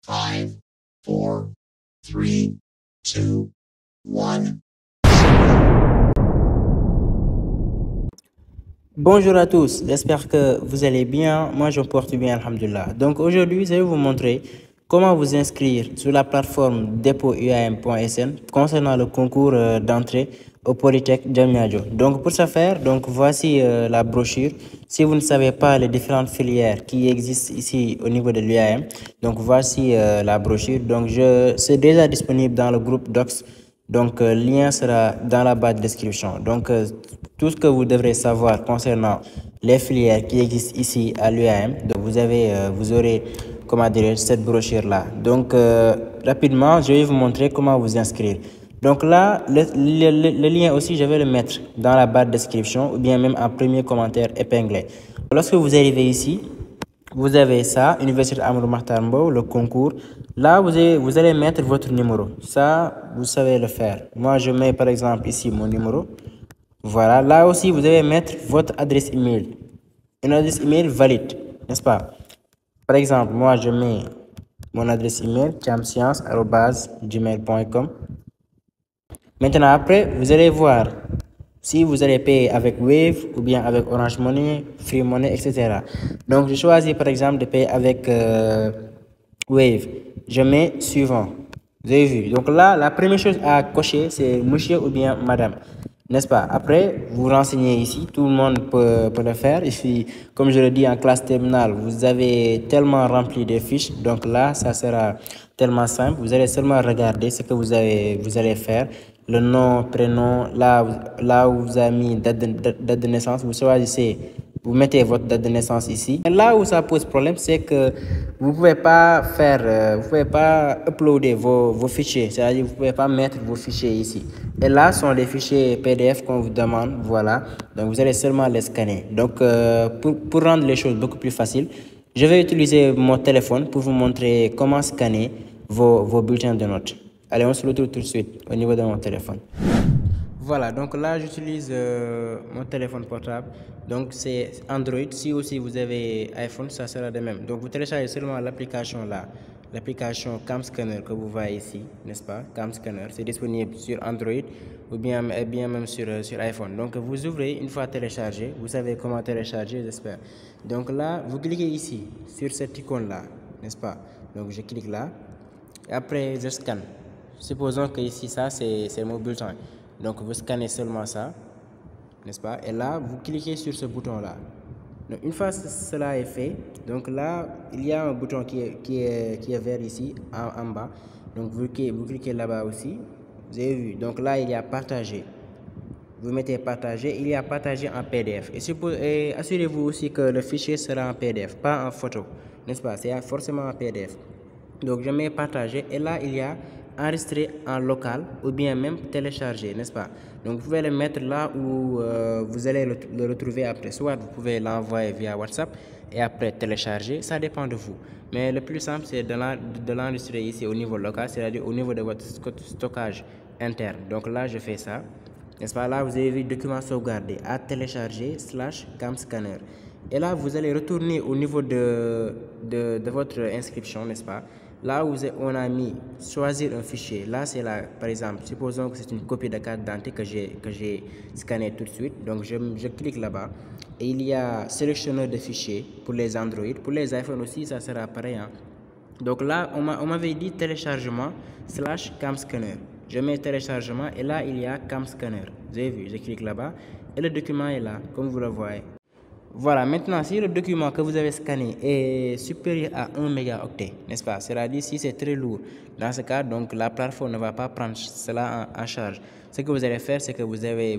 5, 4, 3, 2, 1. Bonjour à tous, j'espère que vous allez bien. Moi, je me porte bien, alhamdulillah. Donc aujourd'hui, je vais vous montrer comment vous inscrire sur la plateforme dépôt-uam.sn concernant le concours d'entrée au Polytech Diamniadio. Donc pour ce faire, voici la brochure. Si vous ne savez pas les différentes filières qui existent ici au niveau de l'UAM, donc voici la brochure. Donc c'est déjà disponible dans le groupe Docs. Donc, le lien sera dans la barre de description. Donc, tout ce que vous devrez savoir concernant les filières qui existent ici à l'UAM, donc vous aurez, comment dire, cette brochure-là. Donc, rapidement, je vais vous montrer comment vous inscrire. Donc là, le lien aussi, je vais le mettre dans la barre de description ou bien même en premier commentaire épinglé. Lorsque vous arrivez ici, vous avez ça, Université Amadou Mahtar Mbow, le concours. Là, vous allez mettre votre numéro. Ça, vous savez le faire. Moi, je mets par exemple ici mon numéro. Voilà. Là aussi, vous allez mettre votre adresse email. Une adresse email valide, n'est-ce pas? Par exemple, moi, je mets mon adresse email, chamscience@gmail.com. Maintenant, après, vous allez voir si vous allez payer avec Wave ou bien avec Orange Money, Free Money, etc. Donc, je choisis par exemple de payer avec Wave. Je mets suivant. Vous avez vu. Donc là, la première chose à cocher, c'est monsieur ou bien madame. N'est-ce pas? Après, vous renseignez ici. Tout le monde peut le faire. Ici, comme je le dis en classe terminale, vous avez tellement rempli des fiches. Donc là, ça sera tellement simple. Vous allez seulement regarder ce que vous allez faire. Le nom, prénom, là où vous avez mis date de naissance, vous choisissez. Vous mettez votre date de naissance ici. Et là où ça pose problème, c'est que vous pouvez pas vous pouvez pas uploader vos fichiers. C'est-à-dire vous pouvez pas mettre vos fichiers ici. Et là sont les fichiers PDF qu'on vous demande. Voilà. Donc vous allez seulement les scanner. Donc pour rendre les choses beaucoup plus faciles, je vais utiliser mon téléphone pour vous montrer comment scanner vos bulletins de notes. Allez, on se retrouve tout de suite au niveau de mon téléphone. Voilà, donc là j'utilise mon téléphone portable, donc c'est Android. Si aussi vous avez iPhone, ça sera de même. Donc vous téléchargez seulement l'application là, l'application Cam Scanner que vous voyez ici, n'est-ce pas? Cam Scanner, c'est disponible sur Android ou bien même sur iPhone. Donc vous ouvrez une fois téléchargé, vous savez comment télécharger, j'espère. Donc là, vous cliquez ici sur cette icône là, n'est-ce pas? Donc je clique là et après je scanne. Supposons que ici ça c'est mon bulletin. Donc vous scannez seulement ça, n'est-ce pas? Et là, vous cliquez sur ce bouton-là. Donc une fois cela est fait, donc là, il y a un bouton qui est vert ici, en bas. Donc vous cliquez là-bas aussi. Vous avez vu. Donc là, il y a partager. Vous mettez partager, il y a partager en PDF. Et assurez-vous aussi que le fichier sera en PDF, pas en photo, n'est-ce pas? C'est forcément en PDF. Donc je mets partager et là il y a enregistrer en local ou bien même télécharger, n'est-ce pas? Donc vous pouvez le mettre là où vous allez le retrouver après. Soit vous pouvez l'envoyer via WhatsApp et après télécharger, ça dépend de vous. Mais le plus simple c'est de l'enregistrer ici au niveau local, c'est-à-dire au niveau de votre stockage interne. Donc là je fais ça. N'est-ce pas? Là, vous avez vu document sauvegardé à télécharger /cam scanner. Et là, vous allez retourner au niveau de votre inscription, n'est-ce pas? Là où on a mis choisir un fichier. Là, c'est là, par exemple, supposons que c'est une copie de carte d'identité que j'ai scanné tout de suite. Donc, je clique là-bas. Et il y a sélectionneur de fichiers pour les Android. Pour les iPhones aussi, ça sera pareil. Hein? Donc là, on m'avait dit téléchargement /cam scanner. Je mets téléchargement et là, il y a cam scanner. Vous avez vu, je clique là-bas et le document est là, comme vous le voyez. Voilà, maintenant, si le document que vous avez scanné est supérieur à 1 mégaoctet, n'est-ce pas? C'est-à-dire si c'est très lourd, dans ce cas, donc la plateforme ne va pas prendre cela en charge. Ce que vous allez faire, c'est que vous allez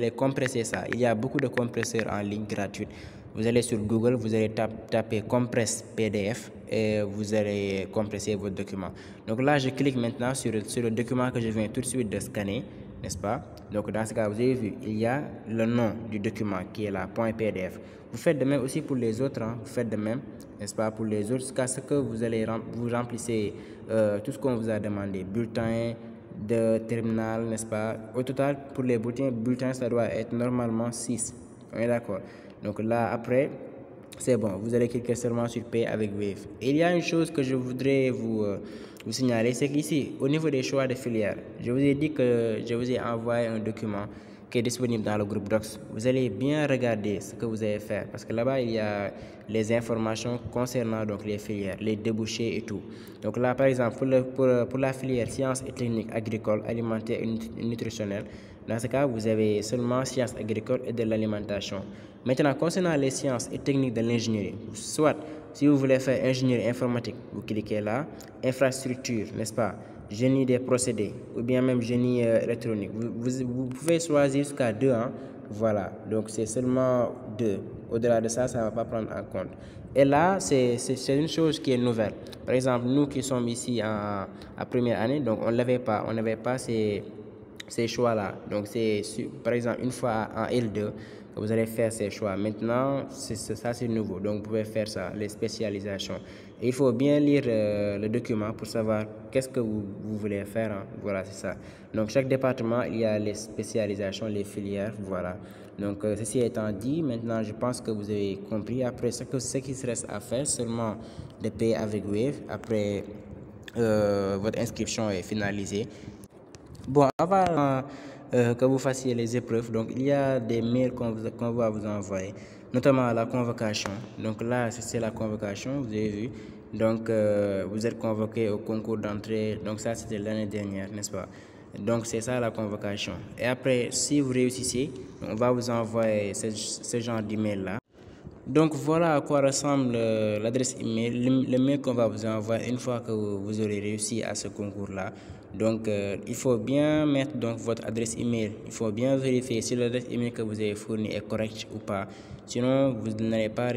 compresser ça. Il y a beaucoup de compresseurs en ligne gratuits. Vous allez sur Google, vous allez taper compresse PDF et vous allez compresser votre document. Donc là, je clique maintenant sur le document que je viens tout de suite de scanner, n'est-ce pas? Donc dans ce cas, vous avez vu, il y a le nom du document qui est là, .pdf. Vous faites de même aussi pour les autres, hein? Vous faites de même, n'est-ce pas, pour les autres, jusqu'à ce que vous remplissez tout ce qu'on vous a demandé, bulletin de terminal, n'est-ce pas? Au total, pour les bulletins, ça doit être normalement 6. On est d'accord? Donc là, après, c'est bon, vous allez cliquer seulement sur Pay avec Wave. Et il y a une chose que je voudrais vous signaler, c'est qu'ici, au niveau des choix de filière, je vous ai dit que je vous ai envoyé un document qui est disponible dans le groupe Docs. Vous allez bien regarder ce que vous allez faire parce que là-bas, il y a les informations concernant donc les filières, les débouchés et tout. Donc là, par exemple, pour la filière sciences et techniques agricoles, alimentaires et nutritionnelles, dans ce cas, vous avez seulement sciences agricoles et de l'alimentation. Maintenant, concernant les sciences et techniques de l'ingénierie, soit si vous voulez faire ingénierie informatique, vous cliquez là, infrastructure, n'est-ce pas, génie des procédés ou bien même génie électronique. Vous pouvez choisir jusqu'à 2 ans. Voilà, donc c'est seulement 2. Au-delà de ça, ça ne va pas prendre en compte. Et là, c'est une chose qui est nouvelle. Par exemple, nous qui sommes ici en première année, donc on n'avait pas ces choix-là. Donc, c'est par exemple une fois en L2 que vous allez faire ces choix. Maintenant, ça c'est nouveau. Donc, vous pouvez faire ça, les spécialisations. Et il faut bien lire le document pour savoir qu'est-ce que vous voulez faire. Hein. Voilà, c'est ça. Donc, chaque département, il y a les spécialisations, les filières. Voilà. Donc, ceci étant dit, maintenant, je pense que vous avez compris. Après, ce qui se reste à faire, seulement de payer avec Wave. Après, votre inscription est finalisée. Bon, avant que vous fassiez les épreuves, donc il y a des mails qu'on va vous envoyer, notamment la convocation. Donc là, c'est la convocation, vous avez vu. Donc, vous êtes convoqué au concours d'entrée. Donc ça, c'était l'année dernière, n'est-ce pas? Donc, c'est ça la convocation. Et après, si vous réussissez, on va vous envoyer ce genre d'email-là. Donc voilà à quoi ressemble l'adresse email, le mail qu'on va vous envoyer une fois que vous aurez réussi à ce concours-là. Donc il faut bien mettre donc votre adresse email. Il faut bien vérifier si l'adresse email que vous avez fournie est correcte ou pas. Sinon vous n'allez pas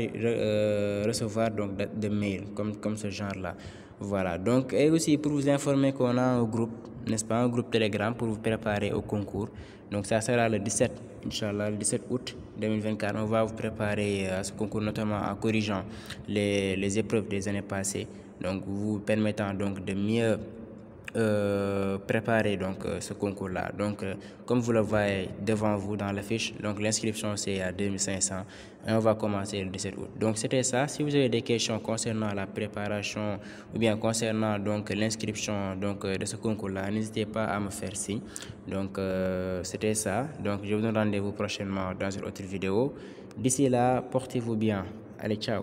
recevoir donc de mail comme ce genre-là. Voilà. Donc et aussi pour vous informer qu'on a un groupe, n'est-ce pas, un groupe Telegram pour vous préparer au concours. Donc ça sera le 17, Inch'Allah, le 17 août 2024. On va vous préparer à ce concours, notamment en corrigeant les épreuves des années passées. Donc vous permettant donc de mieux préparer donc ce concours-là. Donc comme vous le voyez devant vous dans la fiche, donc l'inscription c'est à 2500 et on va commencer le 17 août. Donc c'était ça. Si vous avez des questions concernant la préparation ou bien concernant donc l'inscription donc de ce concours-là, n'hésitez pas à me faire signe. Donc c'était ça. Donc je vous donne rendez-vous prochainement dans une autre vidéo. D'ici là, portez-vous bien. Allez, ciao.